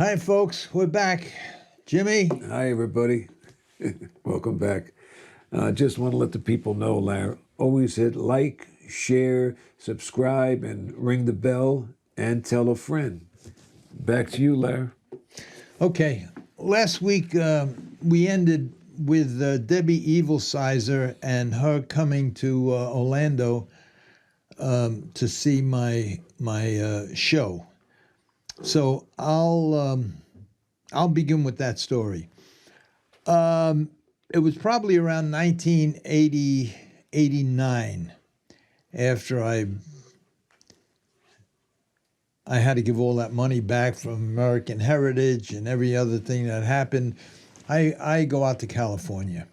Hi, folks. We're back. Jimmy? Hi, everybody. Welcome back. Just want to let the people know, Larry, always hit like, share, subscribe, and ring the bell, and tell a friend. Back to you, Larry. Okay. Last week, we ended with Debbie Evilsizer and her coming to Orlando to see my show. So I'll begin with that story. It was probably around 1980, 89, after I had to give all that money back from American Heritage and every other thing that happened. I go out to California.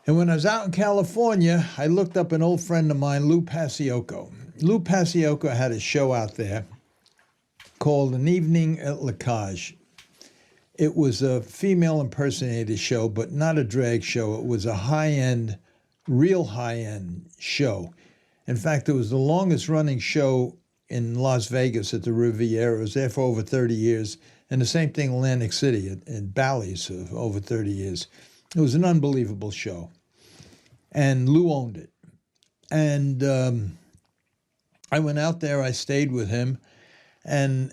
And when I was out in California, I looked up an old friend of mine, Lou Paciocco. Lou Paciocco had a show out there called An Evening at La Cage. It was a female impersonator show, but not a drag show. It was a high-end, real high-end show. In fact, it was the longest running show in Las Vegas at the Riviera. It was there for over 30 years. And the same thing in Atlantic City, in Bally's, for over 30 years. It was an unbelievable show. And Lou owned it. And I went out there, I stayed with him. And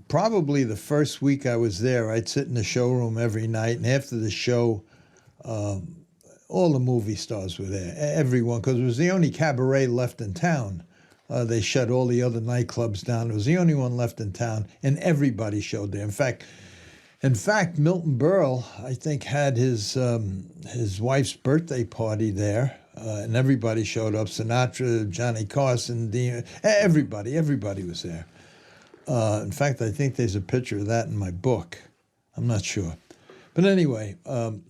probably the first week I was there, I'd sit in the showroom every night. And after the show, all the movie stars were there, everyone, because it was the only cabaret left in town. They shut all the other nightclubs down. It was the only one left in town, and everybody showed there. In fact, Milton Berle, I think, had his wife's birthday party there, and everybody showed up. Sinatra, Johnny Carson, everybody was there. In fact, I think there's a picture of that in my book. I'm not sure. But anyway,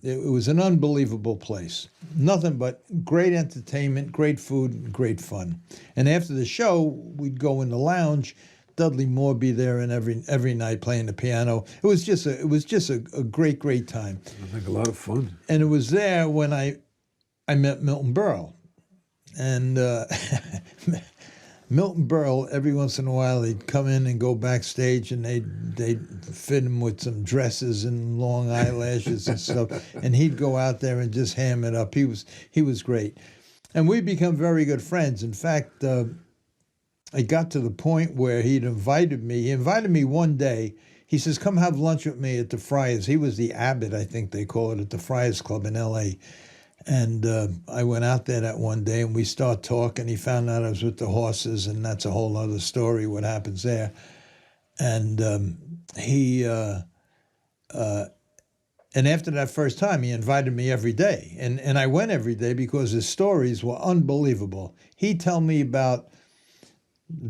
it was an unbelievable place. Nothing but great entertainment, great food, great fun. And after the show, we'd go in the lounge. Dudley Moore be there and every night playing the piano. It was just a great time. I think a lot of fun. And it was there when I met Milton Berle. And Milton Berle, every once in a while, he'd come in and go backstage, and they'd fit him with some dresses and long eyelashes and stuff, and he'd go out there and just ham it up. He was great, and we become very good friends. In fact, I got to the point where he invited me one day. He says, "Come have lunch with me at the Friars." He was the abbot, I think they call it, at the Friars Club in L.A. And I went out there that one day, and we start talking. He found out I was with the horses, and that's a whole other story, what happens there. And and after that first time, he invited me every day. And I went every day because his stories were unbelievable. He'd tell me about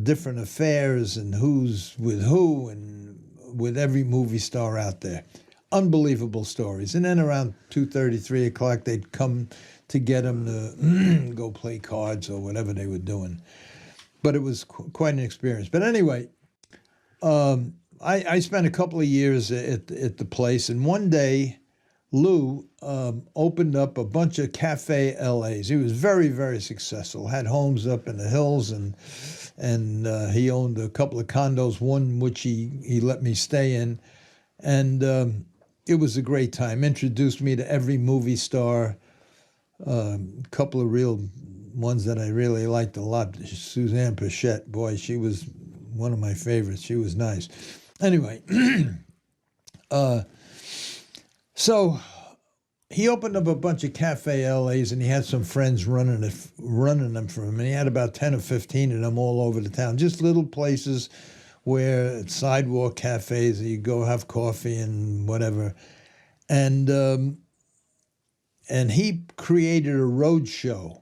different affairs and who's with who and with every movie star out there. Unbelievable stories. And then around 2:30, 3 o'clock, they'd come to get him to go play cards or whatever they were doing. But it was quite an experience. But anyway, I spent a couple of years at the place, and one day Lou opened up a bunch of Cafe LAs. He was very, very successful, had homes up in the hills, and he owned a couple of condos, one which he let me stay in. And it was a great time. Introduced me to every movie star, a couple of real ones that I really liked a lot. Suzanne Pleshette, boy, she was one of my favorites. She was nice. Anyway, so he opened up a bunch of Cafe LAs, and he had some friends running them for him. And he had about 10 or 15 of them all over the town, just little places where sidewalk cafes, you go have coffee and whatever. And he created a road show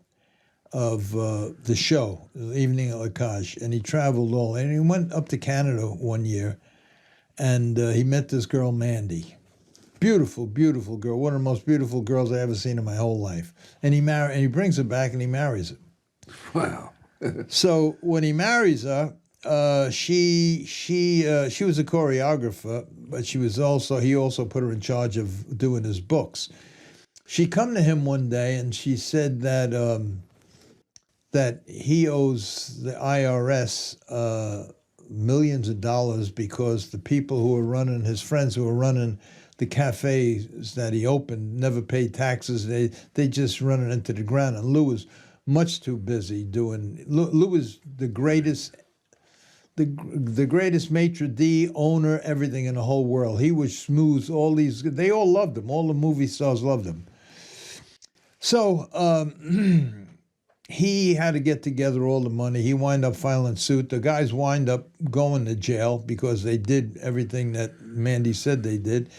of the show, the Evening at La Cage, and he traveled all. And he went up to Canada one year, and he met this girl, Mandy. Beautiful, beautiful girl, one of the most beautiful girls I ever seen in my whole life. And he brings her back, and he marries her. Wow. So when he marries her, she was a choreographer, but he also put her in charge of doing his books. She come to him one day, and she said that he owes the IRS millions of dollars because the people who were running, his friends who were running the cafes that he opened, never paid taxes. They just run it into the ground. And Lou was much too busy doing. Lou was the greatest. The greatest maitre d' owner, everything in the whole world. He was smooth. They all loved him. All the movie stars loved him. So he had to get together all the money. He wound up filing suit. The guys wind up going to jail because they did everything that Mandy said they did.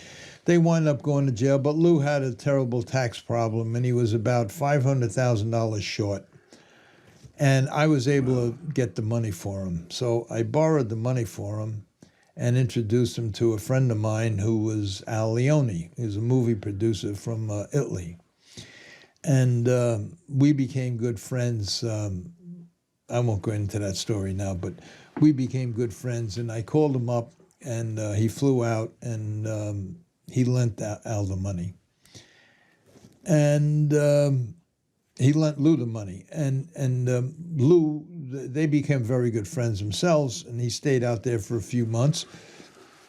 They wind up going to jail, but Lou had a terrible tax problem, and he was about $500,000 short. And I was able to get the money for him. So I borrowed the money for him and introduced him to a friend of mine who was Al Leone. He was a movie producer from Italy. And we became good friends. I won't go into that story now, but we became good friends. And I called him up, and he flew out, and he lent Al the money. And he lent Lou the money. And Lou, they became very good friends themselves, and he stayed out there for a few months.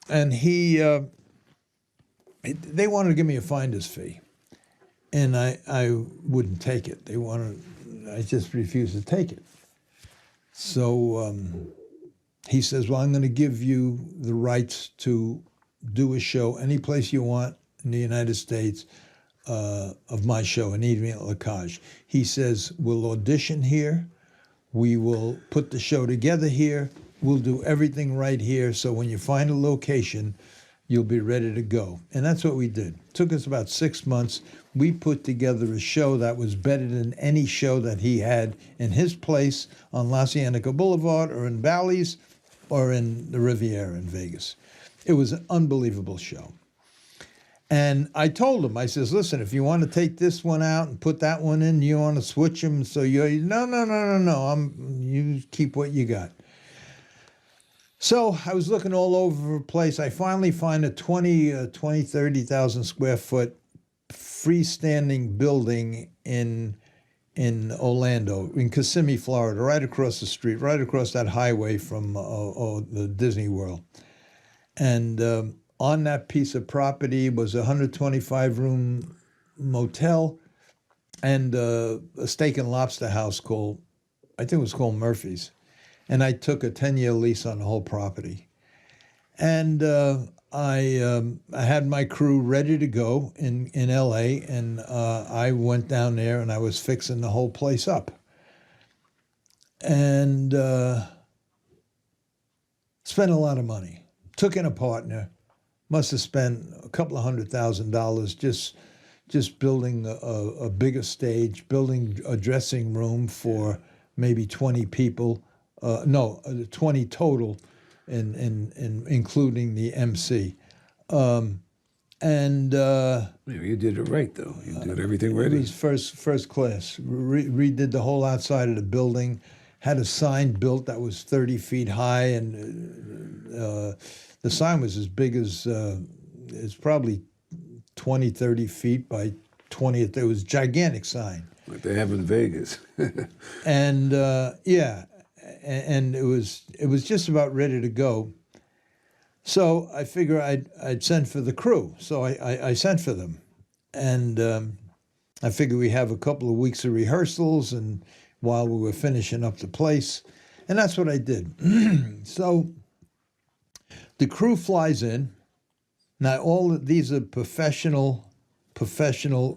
And they wanted to give me a finder's fee. And I wouldn't take it. I just refused to take it. So he says, well, I'm going to give you the rights to do a show any place you want in the United States of my show, Anita Lacage. He says, we'll audition here. We will put the show together here. We'll do everything right here. So when you find a location, you'll be ready to go. And that's what we did. It took us about 6 months. We put together a show that was better than any show that he had in his place on La Cienega Boulevard or in Bally's or in the Riviera in Vegas. It was an unbelievable show. And I told him, I says, listen, if you want to take this one out and put that one in, you want to switch them, so no, you keep what you got. So I was looking all over the place. I finally find a 30,000 square foot freestanding building in Orlando, in Kisseme, Florida, right across the street, right across that highway from the Disney World. And on that piece of property was a 125-room motel and a steak and lobster house called, I think it was called Murphy's. And I took a 10-year lease on the whole property. And I had my crew ready to go in L.A., and I went down there and I was fixing the whole place up. And spent a lot of money. Took in a partner. Must have spent a couple of $100,000 just building a bigger stage, building a dressing room for maybe 20 people. 20 total, including the MC. You did it right, though. You did everything ready. It was first class. Redid the whole outside of the building. Had a sign built that was 30 feet high, and the sign was as big as it's probably 20, 30 feet by 20. It was a gigantic sign. Like they have in Vegas. And and it was just about ready to go. So I figure I'd send for the crew. So I sent for them. And I figured we have a couple of weeks of rehearsals and while we were finishing up the place. And that's what I did. So the crew flies in. Now all of these are professional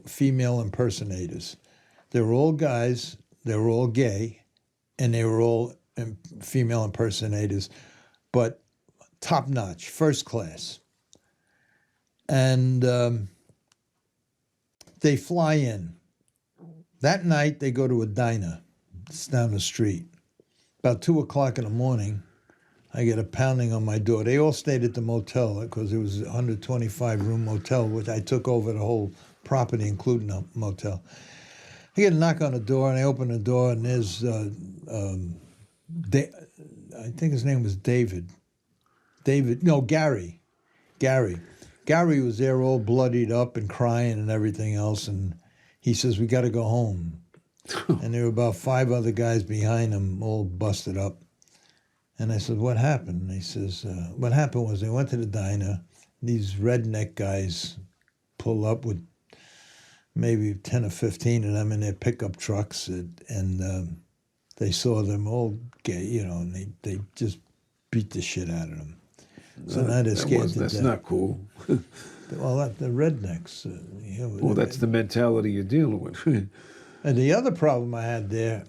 female impersonators. They were all guys, they were all gay, and they were all female impersonators, but top notch, first class. And they fly in. That night, they go to a diner. It's down the street. About 2 o'clock in the morning, I get a pounding on my door. They all stayed at the motel because it was a 125-room motel, which I took over the whole property, including the motel. I get a knock on the door, and I open the door, and there's, I think his name was Gary. Gary was there all bloodied up and crying and everything else, and he says, we got to go home. And there were about 5 other guys behind him, all busted up. And I said, what happened? And he says, what happened was they went to the diner. These redneck guys pull up with maybe 10 or 15 of them in their pickup trucks, and they saw them all gay, and they just beat the shit out of them. So now they're scared to That's death. not cool. Well, the rednecks. Well, that's the mentality you're dealing with. And the other problem I had there,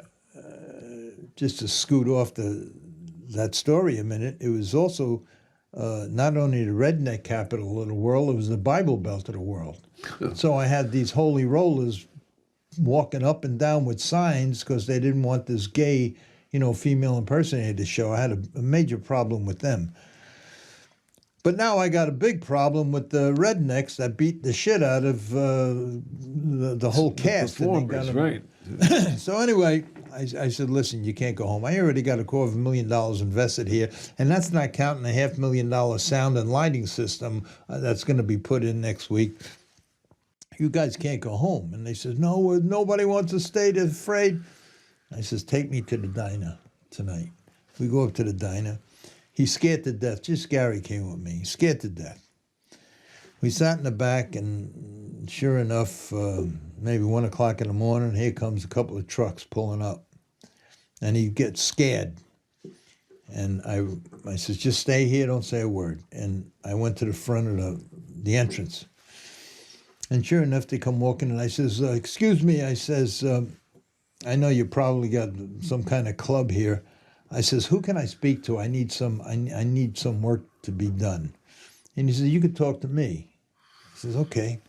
just to scoot off that story a minute, it was also not only the redneck capital of the world, it was the Bible Belt of the world. So I had these holy rollers walking up and down with signs because they didn't want this gay, female impersonator to show. I had a major problem with them. But now I got a big problem with the rednecks that beat the shit out of the whole cast. The performers, right. So anyway, I said, listen, you can't go home. I already got $250,000 invested here, and that's not counting the $500,000 sound and lighting system that's going to be put in next week. You guys can't go home. And they said, no, nobody wants to stay. They're afraid. I says, take me to the diner tonight. We go up to the diner. He's scared to death. Just Gary came with me. He's scared to death. We sat in the back, and sure enough, maybe 1 o'clock in the morning, here comes a couple of trucks pulling up. And he gets scared. And I says, just stay here, don't say a word. And I went to the front of the entrance. And sure enough, they come walking, and I says, excuse me, I says, I know you probably got some kind of club here. I says, who can I speak to? I need some work to be done. And he says, you could talk to me. He says, okay.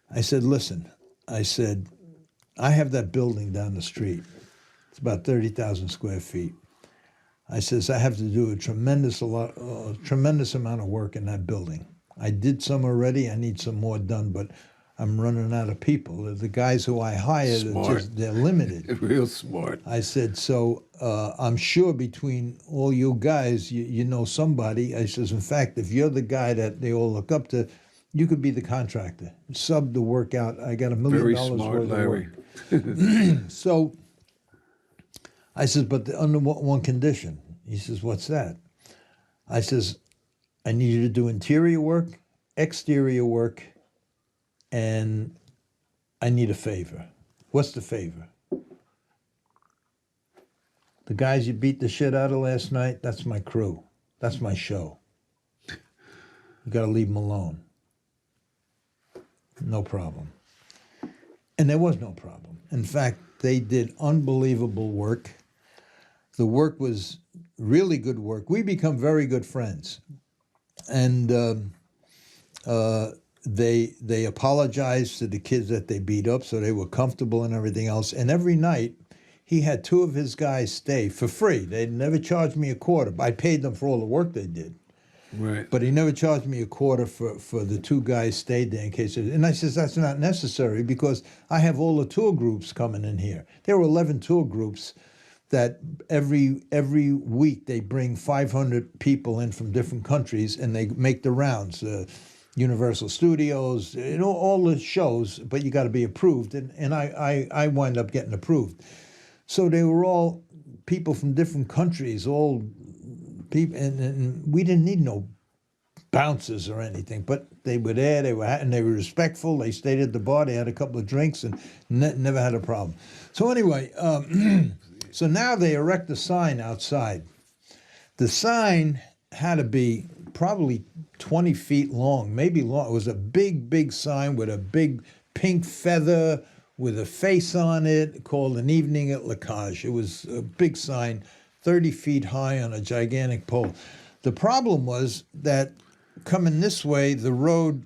I said, listen, I said, I have that building down the street. It's about 30,000 square feet. I says, I have to do a tremendous amount of work in that building. I did some already. I need some more done, but I'm running out of people. The guys who I hired, they're limited. Real smart. I said, so I'm sure between all you guys, you know somebody. I says, in fact, if you're the guy that they all look up to, you could be the contractor. Sub the work out. I got $1 million Very smart, worth Larry. of work. So I says, but under one condition. He says, what's that? I says, I need you to do interior work, exterior work, and I need a favor. What's the favor? The guys you beat the shit out of last night, that's my crew. That's my show. You got to leave them alone. No problem. And there was no problem. In fact, they did unbelievable work. The work was really good work. We become very good friends. And they apologized to the kids that they beat up, so they were comfortable and everything else. And every night, he had 2 of his guys stay for free. They never charged me a quarter. I paid them for all the work they did. Right. But he never charged me a quarter for the 2 guys stayed there in case. And I says, that's not necessary because I have all the tour groups coming in here. There were 11 tour groups that every week they bring 500 people in from different countries and they make the rounds. Universal Studios, all the shows, but you got to be approved. And I wind up getting approved. So they were all people from different countries, all people, and we didn't need no bouncers or anything, but they were there, and they were respectful. They stayed at the bar, they had a couple of drinks, and never had a problem. So anyway, so now they erect a sign outside. The sign had to be probably 20 feet long, maybe long. It was a big, big sign with a big pink feather with a face on it called An Evening at La Cage. It was a big sign, 30 feet high on a gigantic pole. The problem was that coming this way, the road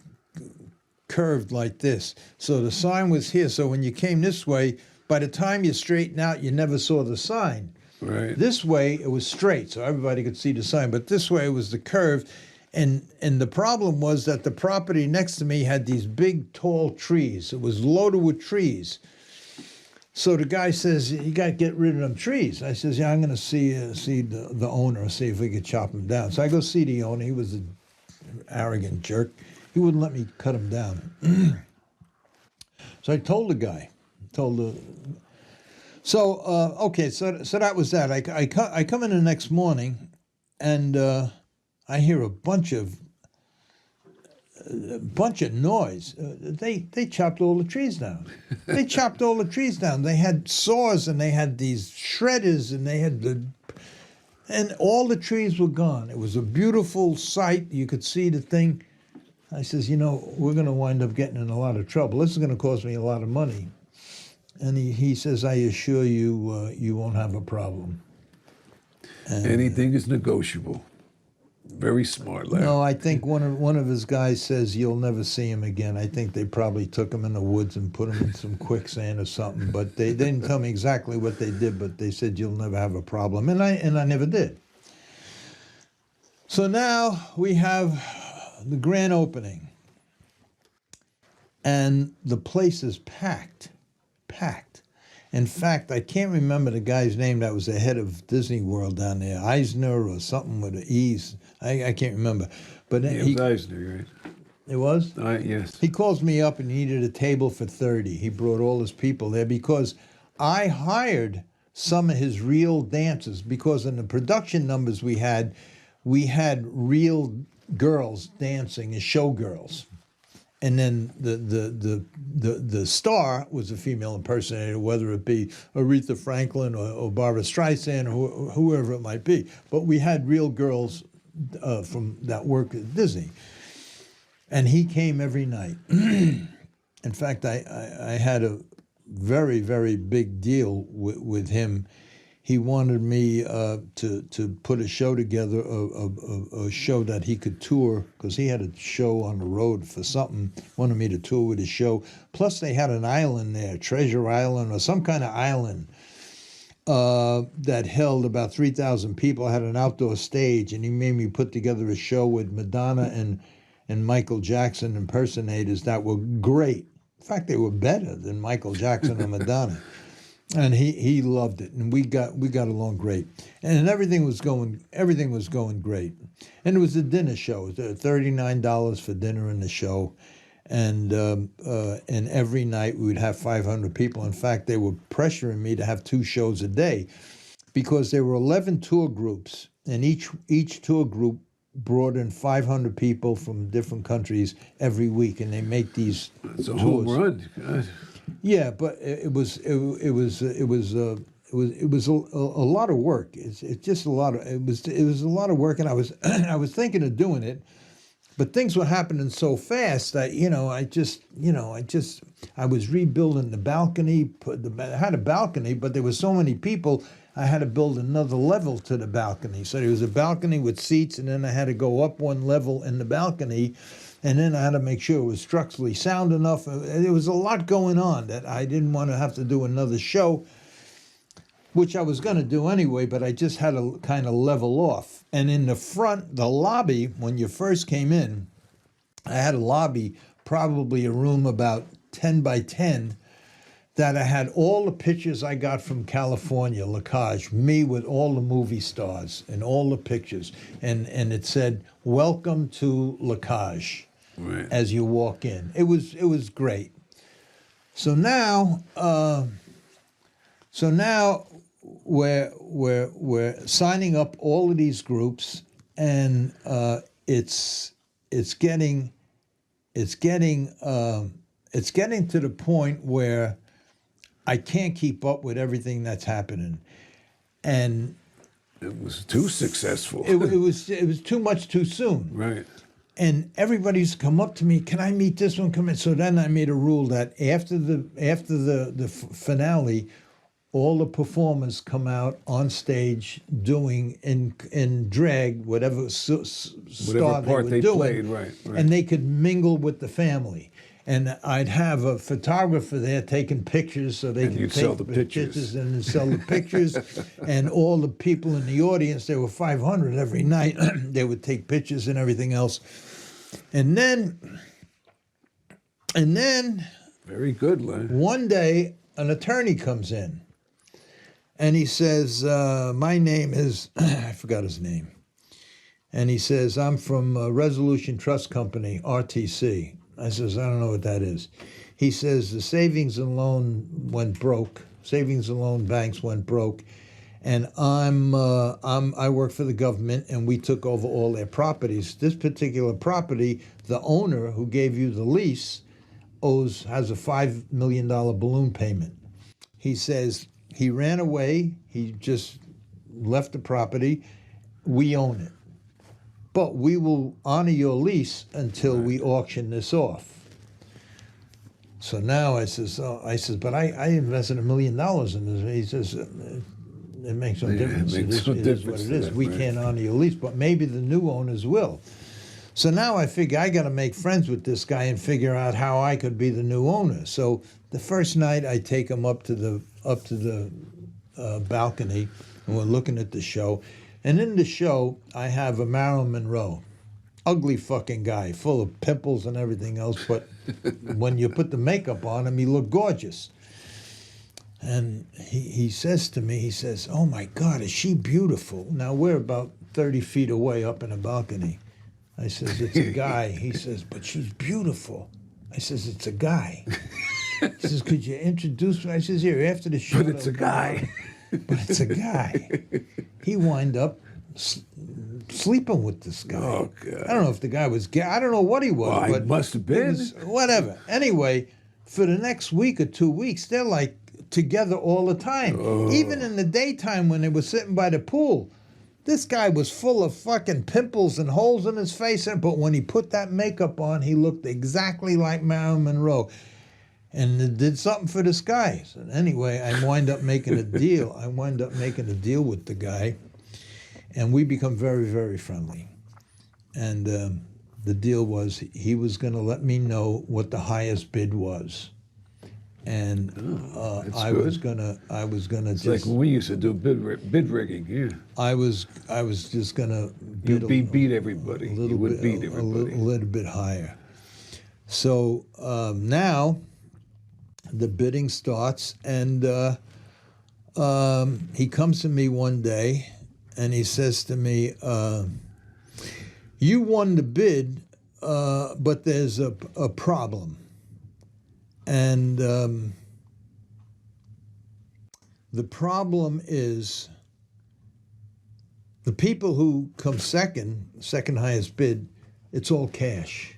curved like this. So the sign was here. So when you came this way, by the time you straighten out, you never saw the sign. Right. This way, it was straight, so everybody could see the sign. But this way, it was the curve. And the problem was that the property next to me had these big, tall trees. It was loaded with trees. So the guy says, you got to get rid of them trees. I says, yeah, I'm going to see the owner, see if we could chop them down. So I go see the owner. He was an arrogant jerk. He wouldn't let me cut them down. So I told the guy, So okay, so that was that. I come in the next morning, and I hear a bunch of noise. They chopped all the trees down. They chopped all the trees down. They had saws and they had these shredders and they had and all the trees were gone. It was a beautiful sight. You could see the thing. I says, we're going to wind up getting in a lot of trouble. This is going to cost me a lot of money. And he says, I assure you, you won't have a problem. And, Anything is negotiable. Very smart, Larry. No, I think one of his guys says you'll never see him again. I think they probably took him in the woods and put him in some quicksand or something. But they didn't tell me exactly what they did. But they said you'll never have a problem, and I never did. So now we have the grand opening, and the place is packed. In fact, I can't remember the guy's name that was the head of Disney World down there, Eisner or something with an E's. I can't remember. But Yeah, it was Eisner, right? It was? Yes. He calls me up and he needed a table for 30. He brought all his people there because I hired some of his real dancers, because in the production numbers we had real girls dancing as showgirls. And then the star was a female impersonator, whether it be Aretha Franklin or Barbara Streisand or whoever it might be. But we had real girls from that work at Disney. And he came every night. In fact, I had a very, very big deal with him. He wanted me to put a show together, a show that he could tour, because he had a show on the road for something, wanted me to tour with his show. Plus they had an island there, Treasure Island or some kind of island, that held about 3,000 people, had an outdoor stage, and he made me put together a show with Madonna and Michael Jackson impersonators that were great. In fact, they were better than Michael Jackson and Madonna. And he loved it, and we got along great, and everything was going great. And it was a dinner show. It was $39 for dinner and the show, and every night we would have 500 people. In fact, they were pressuring me to have 2 shows a day, because there were 11 tour groups, and each tour group brought in 500 people from different countries every week, and they make these It's a tours. home run. God. Yeah, but it was a lot of work. It's just a lot of it was a lot of work, and I was thinking of doing it, but things were happening so fast that I was rebuilding the balcony. I had a balcony, but there were so many people. I had to build another level to the balcony. So there was a balcony with seats, and then I had to go up one level in the balcony. And then I had to make sure it was structurally sound enough. There was a lot going on that I didn't want to have to do another show, which I was going to do anyway, but I just had to kind of level off. And in the front, the lobby, when you first came in, I had a lobby, probably a room about 10 by 10, that I had all the pictures I got from California, Lacage, me with all the movie stars and all the pictures. And it said, "Welcome to Lacage." Right. As you walk in. It was great. So now we're signing up all of these groups, and it's getting to the point where I can't keep up with everything that's happening, and It was too successful. it was too much too soon. Right. And everybody's come up to me, can I meet this one? Come in. So then I made a rule that after the finale, all the performers come out on stage doing in drag whatever star part they were they doing, played, right. and they could mingle with the family. And I'd have a photographer there taking pictures so they And could you'd take sell the pictures. and sell the pictures. And all the people in the audience, there were 500 every night, they would take pictures and everything else. And then Very good, Len. one day an attorney comes in and he says, my name is, I forgot his name. And he says, I'm from Resolution Trust Company, RTC. I says, I don't know what that is. He says, the savings and loan went broke, Savings and loan banks went broke, and I work for the government, and we took over all their properties. This particular property, the owner who gave you the lease has a $5 million balloon payment. He says he ran away. He just left the property. We own it, but we will honor your lease until we auction this off. So now I says, but I invested $1 million in this. He says, it makes no difference. It is what it is. We can't honor your lease, but maybe the new owners will. So now I figure I got to make friends with this guy and figure out how I could be the new owner. So the first night I take him up to the balcony, and we're looking at the show. And in the show, I have a Marilyn Monroe, ugly fucking guy, full of pimples and everything else. But when you put the makeup on him, he looked gorgeous. And he says to me, he says, "Oh my God, is she beautiful?" Now we're about 30 feet away up in a balcony. I says, "It's a guy." He says, "But she's beautiful." I says, "It's a guy." He says, "Could you introduce me?" I says, "Here, after the show." But it's a guy. But it's a guy. He wind up sleeping with this guy. Oh, God. I don't know if the guy was gay. I don't know what he was. Well, but he must have been. Whatever. Anyway, for the next week or 2 weeks, they're like together all the time. Oh. Even in the daytime when they were sitting by the pool, this guy was full of fucking pimples and holes in his face. But when he put that makeup on, he looked exactly like Marilyn Monroe. And it did something for this guy. So anyway, I wind up making a deal. I wind up making a deal with the guy, and we become very, very friendly. And the deal was he was going to let me know what the highest bid was, and I was gonna It's just like when we used to do bid rigging. Yeah. I was just gonna bid Beat everybody. a little You would bit, beat a everybody. little bit higher. So now the bidding starts, and he comes to me one day, and he says to me, "You won the bid, but there's a problem." And the problem is the people who come second highest bid, it's all cash.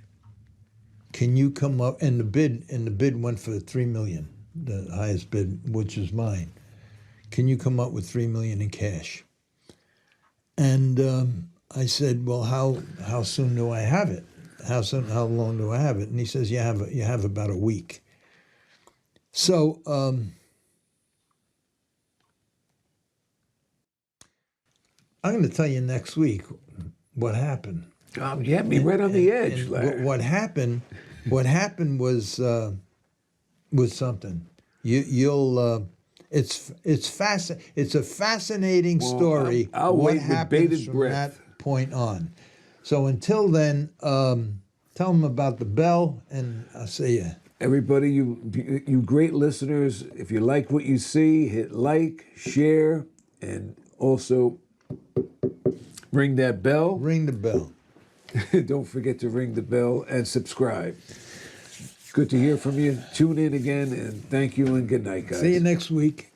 Can you come up? And the bid went for $3 million, the highest bid, which is mine. Can you come up with $3 million in cash? And I said, "Well, how soon do I have it? How long do I have it?" And he says, "You have about a week." So I'm going to tell you next week what happened. You had me right on the edge, And Larry. what happened was something. It's a fascinating story. I'll what wait with happens bated from breath. that point on. So until then, tell them about the bell, and I'll see you. Everybody, you great listeners, if you like what you see, hit like, share, and also ring that bell. Ring the bell. Don't forget to ring the bell and subscribe. Good to hear from you. Tune in again, and thank you, and good night, guys. See you next week.